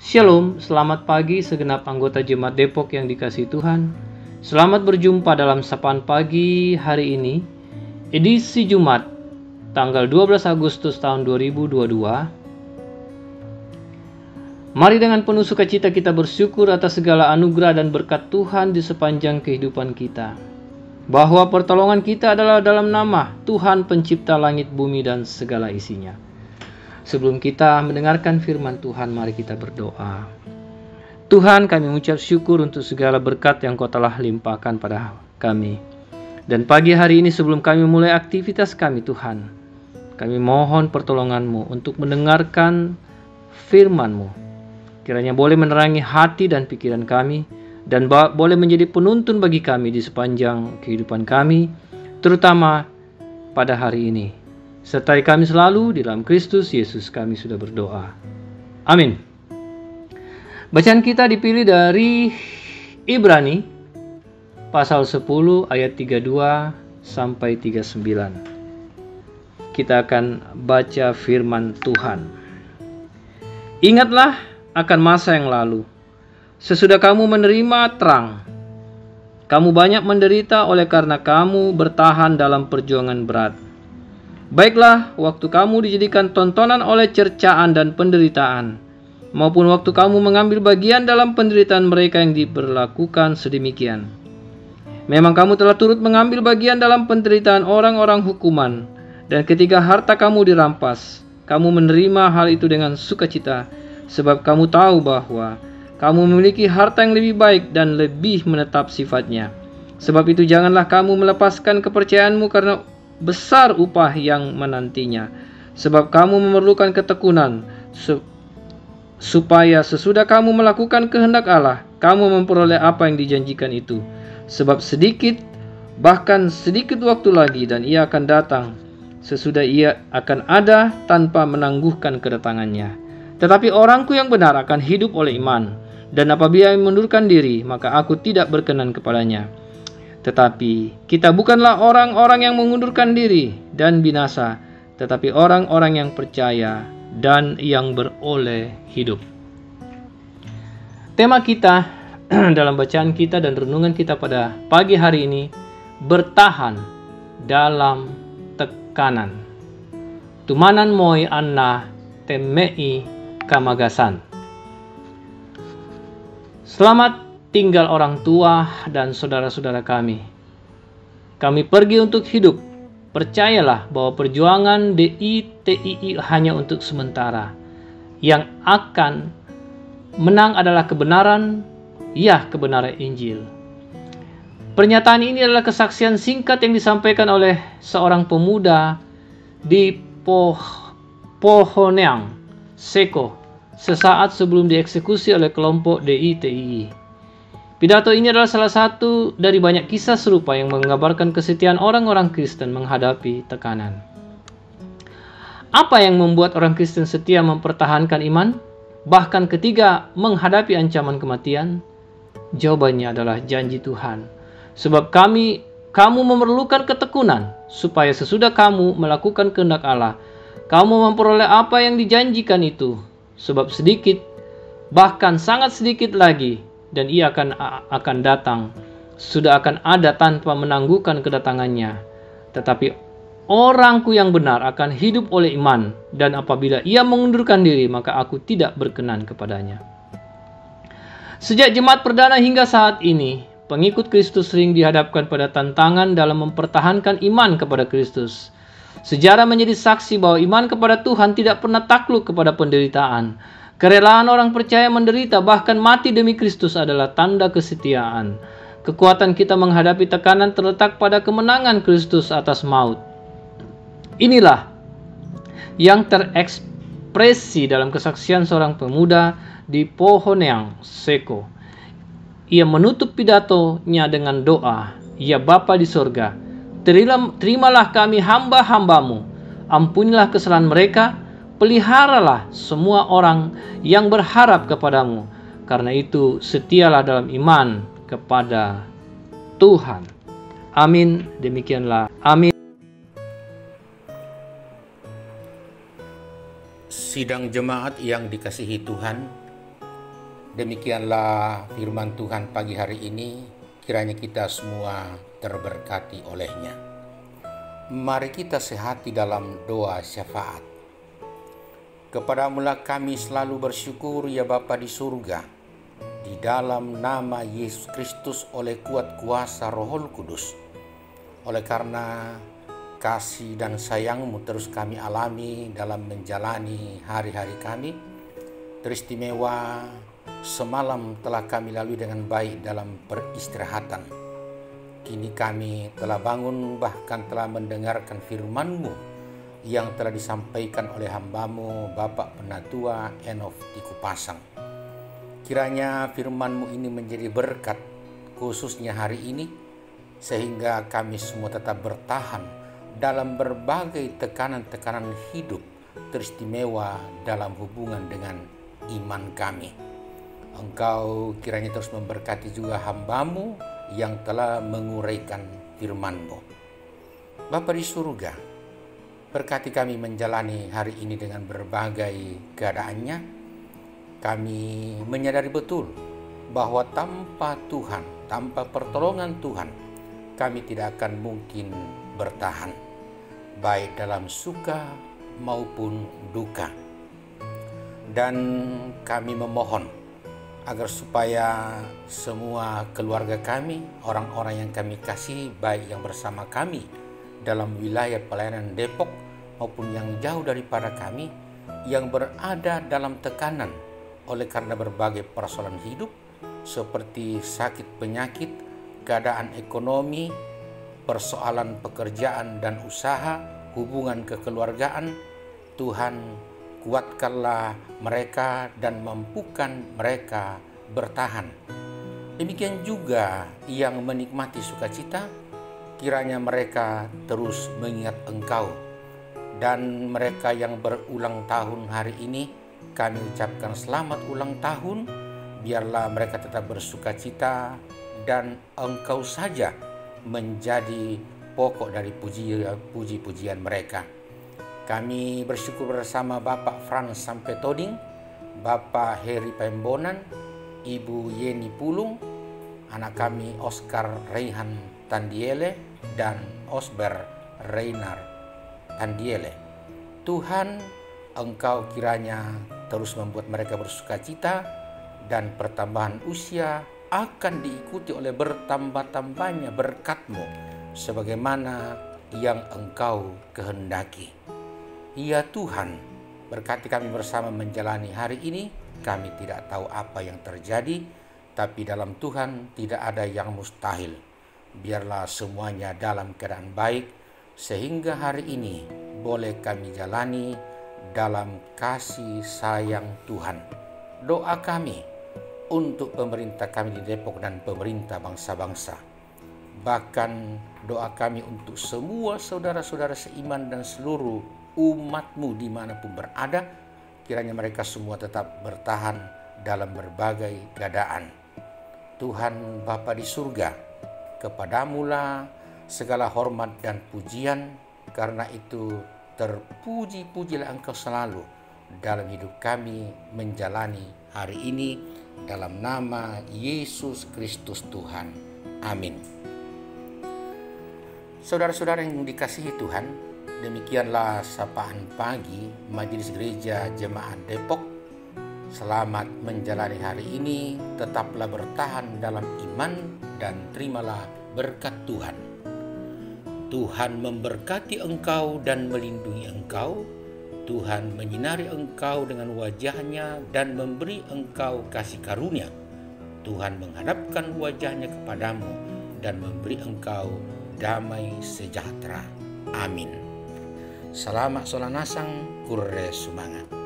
Shalom, selamat pagi segenap anggota Jemaat Depok yang dikasihi Tuhan. Selamat berjumpa dalam sapaan pagi hari ini, edisi Jumat, tanggal 12 Agustus tahun 2022. Mari dengan penuh sukacita kita bersyukur atas segala anugerah dan berkat Tuhan di sepanjang kehidupan kita. Bahwa pertolongan kita adalah dalam nama Tuhan pencipta langit, bumi, dan segala isinya. Sebelum kita mendengarkan firman Tuhan, mari kita berdoa. Tuhan, kami mengucap syukur untuk segala berkat yang Kau telah limpahkan pada kami. Dan pagi hari ini sebelum kami mulai aktivitas kami, Tuhan, kami mohon pertolongan-Mu untuk mendengarkan firman-Mu. Kiranya boleh menerangi hati dan pikiran kami, dan boleh menjadi penuntun bagi kami di sepanjang kehidupan kami, terutama pada hari ini. Sertai kami selalu di dalam Kristus Yesus kami sudah berdoa. Amin. Bacaan kita dipilih dari Ibrani pasal 10 ayat 32 sampai 39. Kita akan baca firman Tuhan. Ingatlah akan masa yang lalu. Sesudah kamu menerima terang, kamu banyak menderita oleh karena kamu bertahan dalam perjuangan berat. Baiklah, waktu kamu dijadikan tontonan oleh cercaan dan penderitaan, maupun waktu kamu mengambil bagian dalam penderitaan mereka yang diperlakukan sedemikian. Memang kamu telah turut mengambil bagian dalam penderitaan orang-orang hukuman, dan ketika harta kamu dirampas, kamu menerima hal itu dengan sukacita, sebab kamu tahu bahwa kamu memiliki harta yang lebih baik dan lebih menetap sifatnya. Sebab itu janganlah kamu melepaskan kepercayaanmu karena besar upah yang menantinya. Sebab kamu memerlukan ketekunan, supaya sesudah kamu melakukan kehendak Allah, kamu memperoleh apa yang dijanjikan itu. Sebab sedikit, bahkan sedikit waktu lagi, dan ia akan datang. Sesudah ia akan ada tanpa menangguhkan kedatangannya. Tetapi orangku yang benar akan hidup oleh iman, dan apabila ia mengundurkan diri, maka aku tidak berkenan kepadanya. Tetapi kita bukanlah orang-orang yang mengundurkan diri dan binasa, tetapi orang-orang yang percaya dan yang beroleh hidup. Tema kita dalam bacaan kita dan renungan kita pada pagi hari ini, bertahan dalam tekanan. Tumanan moi anna temei kamagasan. Selamat tinggal orang tua dan saudara-saudara kami. Kami pergi untuk hidup. Percayalah bahwa perjuangan DITII hanya untuk sementara. Yang akan menang adalah kebenaran, ya kebenaran Injil. Pernyataan ini adalah kesaksian singkat yang disampaikan oleh seorang pemuda di Pohoneng, Seko, sesaat sebelum dieksekusi oleh kelompok DITII. Pidato ini adalah salah satu dari banyak kisah serupa yang menggambarkan kesetiaan orang-orang Kristen menghadapi tekanan. Apa yang membuat orang Kristen setia mempertahankan iman, bahkan ketika menghadapi ancaman kematian? Jawabannya adalah janji Tuhan. Sebab kamu memerlukan ketekunan, supaya sesudah kamu melakukan kehendak Allah, kamu memperoleh apa yang dijanjikan itu. Sebab sedikit, bahkan sangat sedikit lagi, dan ia akan datang, sudah akan ada tanpa menangguhkan kedatangannya. Tetapi orangku yang benar akan hidup oleh iman, dan apabila ia mengundurkan diri, maka aku tidak berkenan kepadanya. Sejak jemaat perdana hingga saat ini, pengikut Kristus sering dihadapkan pada tantangan dalam mempertahankan iman kepada Kristus. Sejarah menjadi saksi bahwa iman kepada Tuhan tidak pernah takluk kepada penderitaan. Kerelaan orang percaya menderita, bahkan mati demi Kristus adalah tanda kesetiaan. Kekuatan kita menghadapi tekanan terletak pada kemenangan Kristus atas maut. Inilah yang terekspresi dalam kesaksian seorang pemuda di Pohoneng, Seko. Ia menutup pidatonya dengan doa, "Ya Bapa di sorga, terimalah kami hamba-hambamu, ampunilah kesalahan mereka, peliharalah semua orang yang berharap kepadamu. Karena itu setialah dalam iman kepada Tuhan." Amin. Demikianlah. Amin. Sidang jemaat yang dikasihi Tuhan, Demikianlah firman Tuhan pagi hari ini, kiranya kita semua terberkati olehnya. Mari kita sehati dalam doa syafaat. Kepadamulah kami selalu bersyukur ya Bapa di surga, di dalam nama Yesus Kristus oleh kuat kuasa Roh Kudus. Oleh karena kasih dan sayang-Mu terus kami alami dalam menjalani hari-hari kami, teristimewa semalam telah kami lalui dengan baik dalam peristirahatan. Kini kami telah bangun, bahkan telah mendengarkan firman-Mu yang telah disampaikan oleh hamba-Mu Bapak Penatua Enof Tikupasang. Kiranya firman-Mu ini menjadi berkat khususnya hari ini, sehingga kami semua tetap bertahan dalam berbagai tekanan-tekanan hidup, teristimewa dalam hubungan dengan iman kami. Engkau kiranya terus memberkati juga hamba-Mu yang telah menguraikan firman-Mu. Bapa di surga, berkati kami menjalani hari ini dengan berbagai keadaannya. Kami menyadari betul bahwa tanpa Tuhan, tanpa pertolongan Tuhan, kami tidak akan mungkin bertahan, baik dalam suka maupun duka. Dan kami memohon agar supaya semua keluarga kami, orang-orang yang kami kasih, baik yang bersama kami dalam wilayah pelayanan Depok maupun yang jauh daripada kami, yang berada dalam tekanan oleh karena berbagai persoalan hidup seperti sakit penyakit, keadaan ekonomi, persoalan pekerjaan dan usaha, hubungan kekeluargaan. Tuhan, kuatkanlah mereka dan mampukan mereka bertahan. Demikian juga yang menikmati sukacita, kiranya mereka terus mengingat Engkau. Dan mereka yang berulang tahun hari ini, kami ucapkan selamat ulang tahun. Biarlah mereka tetap bersukacita dan Engkau saja menjadi pokok dari puji-pujian mereka. Kami bersyukur bersama Bapak Frans Sampai Toding, Bapak Heri Pembonan, Ibu Yeni Pulung, anak kami Oscar Reihan Tandiele dan Osber Reinar Tandiele. Tuhan, Engkau kiranya terus membuat mereka bersukacita, dan pertambahan usia akan diikuti oleh bertambah-tambahnya berkat-Mu sebagaimana yang Engkau kehendaki. Ya Tuhan, berkati kami bersama menjalani hari ini. Kami tidak tahu apa yang terjadi, tapi dalam Tuhan tidak ada yang mustahil. Biarlah semuanya dalam keadaan baik, sehingga hari ini boleh kami jalani dalam kasih sayang Tuhan. Doa kami untuk pemerintah kami di Depok dan pemerintah bangsa-bangsa. Bahkan doa kami untuk semua saudara-saudara seiman dan seluruh umat-Mu dimanapun berada, kiranya mereka semua tetap bertahan dalam berbagai keadaan. Tuhan Bapa di surga, kepadamulah segala hormat dan pujian, karena itu terpuji-pujilah Engkau selalu dalam hidup kami menjalani hari ini, dalam nama Yesus Kristus Tuhan. Amin. Saudara-saudara yang dikasihi Tuhan, demikianlah sapaan pagi Majelis Gereja Jemaat Depok. Selamat menjalani hari ini, tetaplah bertahan dalam iman dan terimalah berkat Tuhan. Tuhan memberkati engkau dan melindungi engkau. Tuhan menyinari engkau dengan wajah-Nya dan memberi engkau kasih karunia. Tuhan menghadapkan wajah-Nya kepadamu dan memberi engkau damai sejahtera. Amin. Selamat solanasang, kure sumangat.